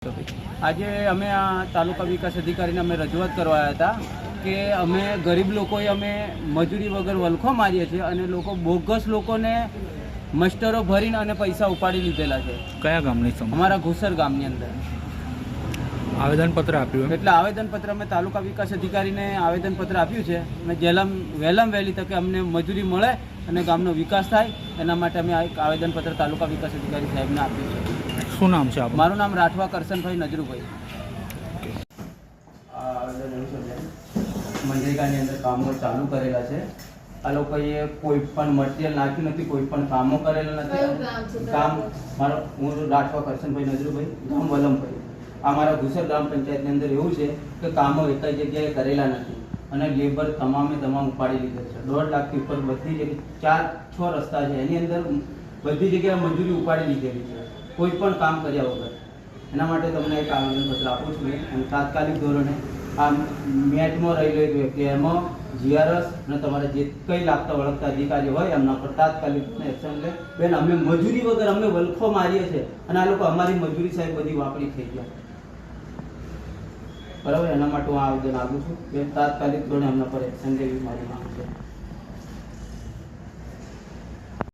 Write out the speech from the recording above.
આજે અમે આ તાલુકા વિકાસ અધિકારીને અમે રજૂઆત કરવા આવ્યા હતા કે અમે ગરીબ લોકોએ અમે મજૂરી વગર વલખો મારીએ છીએ અને લોકો બોગસ લોકોને મસ્ટરો ભરીને અને પૈસા ઉપાડી લીધેલા છે. કયા ગામની સમસ્યા? અમારા ઘુસર ગામની અંદર આવેદનપત્ર આપ્યું. એટલે આવેદનપત્ર અમે તાલુકા વિકાસ અધિકારીને આવેદનપત્ર આપ્યું છે અને વહેલામ વહેલી તકે અમને મજૂરી મળે અને ગામનો વિકાસ થાય એના માટે અમે આ એક આવેદનપત્ર તાલુકા વિકાસ અધિકારી સાહેબને આપ્યું છે. શું નામ છે આપનું? મારું નામ રાઠવા કરશનભાઈ નજરુભાઈ. મનરેગાની અંદર કામો ચાલુ કરેલા છે. આ લોકોએ કોઈ પણ મટીરિયલ નાખ્યું નથી, કોઈ પણ કામો કરેલા નથી. કામ હું રાઠવા કરશનભાઈ નજરુભાઈ, ગામ વલમભાઈ. આ મારા ઘુસર ગ્રામ પંચાયતની અંદર એવું છે કે કામો એક જ જગ્યાએ કરેલા નથી અને લેબર તમામ ઉપાડી લીધેલ છે. 1.5 લાખથી ઉપર બધી જગ્યાએ 4-6 રસ્તા છે, એની અંદર બધી જગ્યાએ મજૂરી ઉપાડી લીધેલી છે કોઈ પણ કામ કર્યા વગર. એના માટે તમને એક આવેદનપત્ર આપું છું અને તાત્કાલિક ધોરણે આ મેચમાં રહેલો એક વ્યક્તિ એમાં જીઆરએસ અને તમારે જે કંઈ લાગતા વળગતા અધિકારી હોય એમના પર તાત્કાલિક એક્શન લે. બેન, અમે મજૂરી વગર અમે વલખો મારીએ છીએ અને આ લોકો અમારી મજૂરી સાહેબ બધી વાપરી થઈ ગયા. બરાબર, એના માટે હું આવેદન આપું છું. બેન, તાત્કાલિક ધોરણે એમના પર એક્શન લેવી મારી માંગ છે.